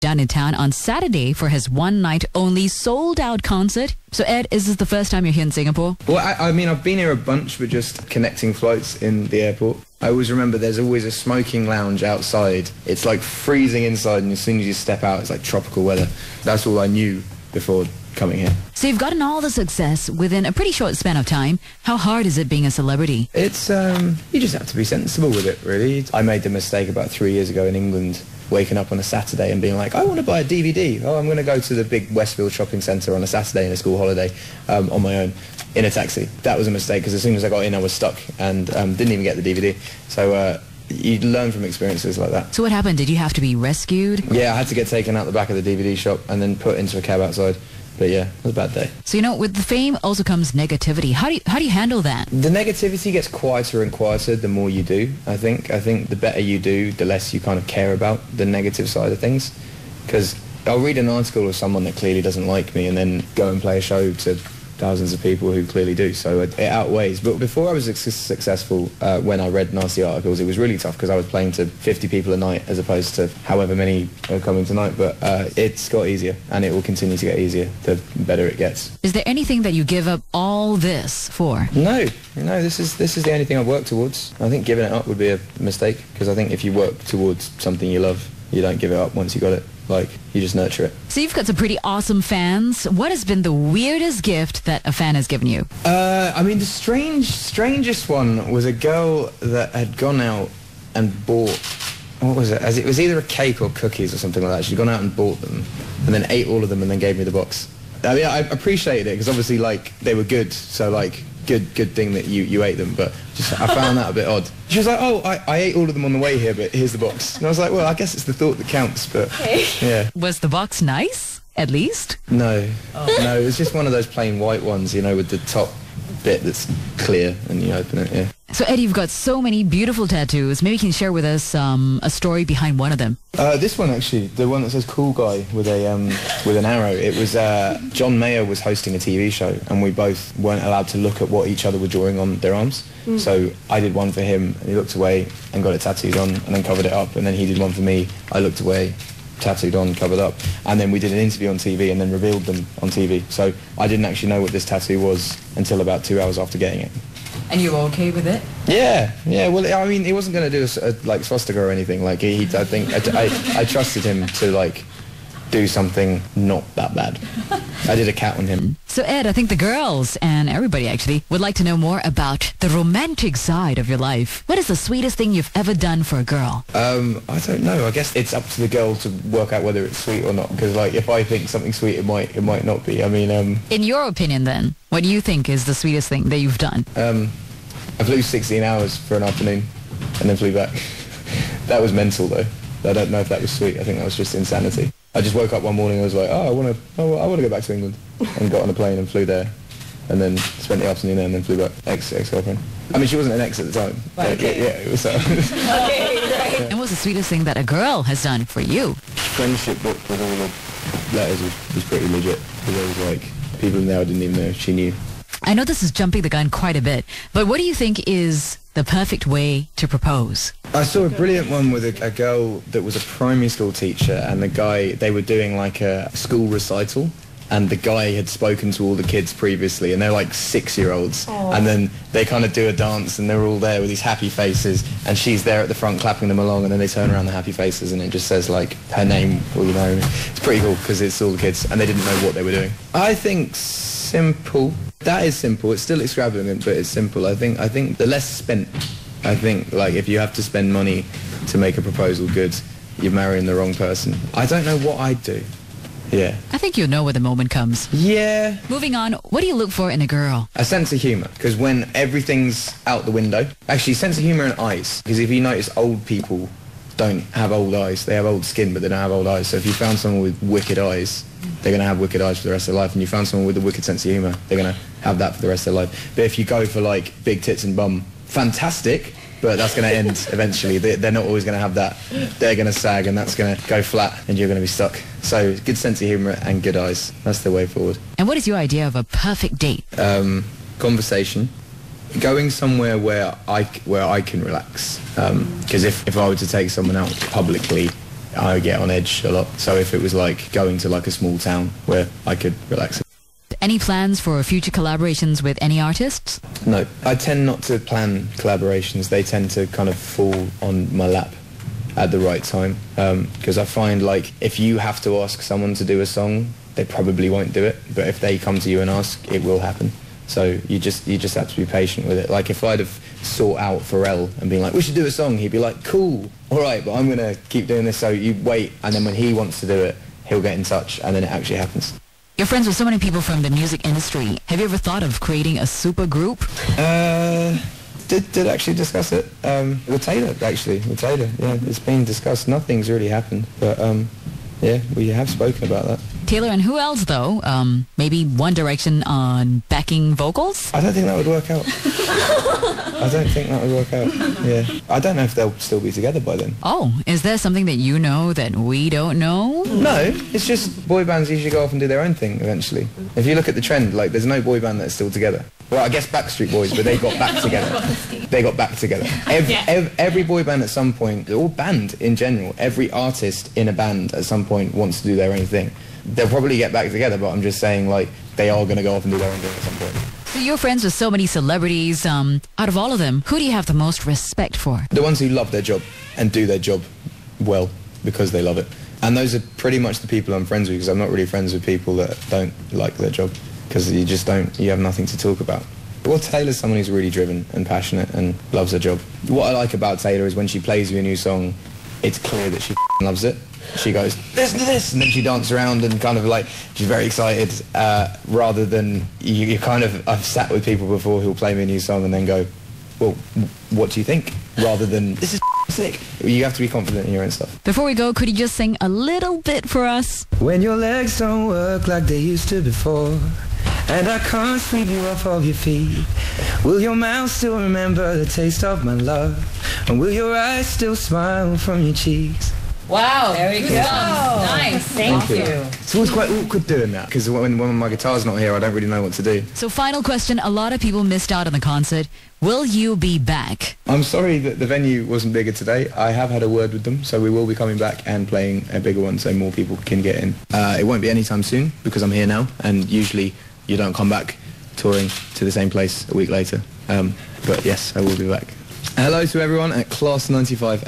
down in town on Saturday for his one-night-only sold-out concert. So, Ed, is this the first time you're here in Singapore? Well, I mean, I've been here a bunch, but just connecting flights in the airport. I always remember there's always a smoking lounge outside. It's like freezing inside, and as soon as you step out, it's like tropical weather. That's all I knew before coming here. So you've gotten all the success within a pretty short span of time. How hard is it being a celebrity? It's, you just have to be sensible with it, really. I made the mistake about 3 years ago in England, waking up on a Saturday and being like, I want to buy a DVD. Oh, I'm going to go to the big Westfield shopping centre on a Saturday in a school holiday on my own in a taxi. That was a mistake because as soon as I got in, I was stuck and didn't even get the DVD. So you learn from experiences like that. So what happened? Did you have to be rescued? Yeah, I had to get taken out the back of the DVD shop and then put into a cab outside. But yeah, it was a bad day. So, you know, with the fame also comes negativity. How do you handle that? The negativity gets quieter and quieter the more you do, I think. I think the better you do, the less you kind of care about the negative side of things. Because I'll read an article of someone that clearly doesn't like me and then go and play a show to thousands of people who clearly do, so it outweighs. But before I was successful, when I read nasty articles, it was really tough because I was playing to 50 people a night as opposed to however many are coming tonight. But it's got easier, and it will continue to get easier the better it gets. Is there anything that you give up all this for? No, this is the only thing I've worked towards. I think giving it up would be a mistake, because I think if you work towards something you love, you don't give it up once you got it. Like, you just nurture it. So you've got some pretty awesome fans. What has been the weirdest gift that a fan has given you? I mean, the strangest one was a girl that had gone out and bought, what was it? It was either a cake or cookies or something like that. She'd gone out and bought them and then ate all of them and then gave me the box. I mean, I appreciated it because obviously, like, they were good. So, like, good thing that you ate them, but I found that a bit odd. She was like, oh, I ate all of them on the way here, but here's the box. And I was like, well, I guess it's the thought that counts, but yeah. Was the box nice, at least? No, no, it was just one of those plain white ones, you know, with the top bit that's clear and you open it, yeah. So, Eddie, you've got so many beautiful tattoos. Maybe you can share with us a story behind one of them. This one, actually, the one that says cool guy with an arrow. It was John Mayer was hosting a TV show, and we both weren't allowed to look at what each other were drawing on their arms. So I did one for him, and he looked away and got it tattooed on and then covered it up. And then he did one for me. I looked away, tattooed on, covered up. And then we did an interview on TV and then revealed them on TV. So I didn't actually know what this tattoo was until about 2 hours after getting it. And you were okay with it? Yeah. Well, I mean, he wasn't going to do a like swastika or anything. Like I think I trusted him to like do something not that bad. I did a cat on him. So, Ed, I think the girls and everybody actually would like to know more about the romantic side of your life. What is the sweetest thing you've ever done for a girl? I don't know. I guess it's up to the girl to work out whether it's sweet or not. Because like, if I think something sweet, it might not be. I mean, in your opinion, then, what do you think is the sweetest thing that you've done? I flew 16 hours for an afternoon and then flew back. That was mental, though. I don't know if that was sweet. I think that was just insanity. I just woke up one morning and was like, oh, I want to go back to England, and got on a plane and flew there, and then spent the afternoon there and then flew back. Ex-girlfriend. I mean, she wasn't an ex at the time. Okay. Yeah, it was. Okay, right. And what's the sweetest thing that a girl has done for you? Friendship book with all the letters was pretty legit. Because there was like people there I didn't even know she knew. I know this is jumping the gun quite a bit, but what do you think is the perfect way to propose? I saw a brilliant one with a girl that was a primary school teacher, and the guy, they were doing like a school recital, and the guy had spoken to all the kids previously, and they're like 6-year-olds, and then they kind of do a dance, and they're all there with these happy faces, and she's there at the front clapping them along, and then they turn around the happy faces, and it just says like her name, or you know, it's pretty cool because it's all the kids, and they didn't know what they were doing. I think simple. That is simple. It's still extravagant, but it's simple. I think the less spent. I think like if you have to spend money to make a proposal good, you're marrying the wrong person. I don't know what I'd do. Yeah. I think you'll know when the moment comes. Yeah. Moving on, what do you look for in a girl? A sense of humour, because when everything's out the window, actually sense of humour and eyes, because if you notice old people don't have old eyes, they have old skin but they don't have old eyes, so if you found someone with wicked eyes, they're going to have wicked eyes for the rest of their life, and you found someone with a wicked sense of humour, they're going to have that for the rest of their life. But if you go for like big tits and bum, fantastic, but that's going to end eventually. They're not always going to have that. They're going to sag and that's going to go flat and you're going to be stuck. So good sense of humour and good eyes. That's the way forward. And what is your idea of a perfect date? Conversation. Going somewhere where I can relax. Because if I were to take someone out publicly, I get on edge a lot. So if it was like going to like a small town where I could relax. Any plans for future collaborations with any artists? No, I tend not to plan collaborations. They tend to kind of fall on my lap at the right time. Because I find like if you have to ask someone to do a song, they probably won't do it. But if they come to you and ask, it will happen. So you just have to be patient with it. Like if I'd have sought out Pharrell and been like, we should do a song, he'd be like, cool, all right, but I'm going to keep doing this. So you wait, and then when he wants to do it, he'll get in touch, and then it actually happens. You're friends with so many people from the music industry. Have you ever thought of creating a super group? Did actually discuss it with Taylor, actually. With Taylor, yeah, it's been discussed. Nothing's really happened, but yeah, we have spoken about that. Taylor and who else, though? Maybe One Direction on backing vocals? I don't think that would work out. I don't think that would work out, yeah. I don't know if they'll still be together by then. Oh, is there something that you know that we don't know? No, it's just boy bands usually go off and do their own thing eventually. If you look at the trend, like there's no boy band that's still together. Well, I guess Backstreet Boys, but they got back together. They got back together. Every boy band at some point, or band in general, every artist in a band at some point wants to do their own thing. They'll probably get back together, but I'm just saying, like, they are going to go off and do their own thing at some point. So you're friends with so many celebrities. Out of all of them, who do you have the most respect for? The ones who love their job and do their job well because they love it. And those are pretty much the people I'm friends with, because I'm not really friends with people that don't like their job, because you just don't, you have nothing to talk about. Well, Taylor's someone who's really driven and passionate and loves her job. What I like about Taylor is when she plays you a new song, it's clear that she loves it. She goes, listen to this, and then she dances around and kind of like, she's very excited, rather than, you kind of, I've sat with people before who'll play me a new song and then go, well, what do you think? Rather than, this is sick. You have to be confident in your own stuff. Before we go, could you just sing a little bit for us? When your legs don't work like they used to before, and I can't sweep you off of your feet, will your mouth still remember the taste of my love? And will your eyes still smile from your cheeks? Wow, there we go. Nice, thank you. It's always quite awkward doing that, because when my guitar's not here, I don't really know what to do. So final question, a lot of people missed out on the concert. Will you be back? I'm sorry that the venue wasn't bigger today. I have had a word with them, so we will be coming back and playing a bigger one so more people can get in. It won't be anytime soon, because I'm here now, and usually you don't come back touring to the same place a week later. But yes, I will be back. Hello to everyone at Class 95.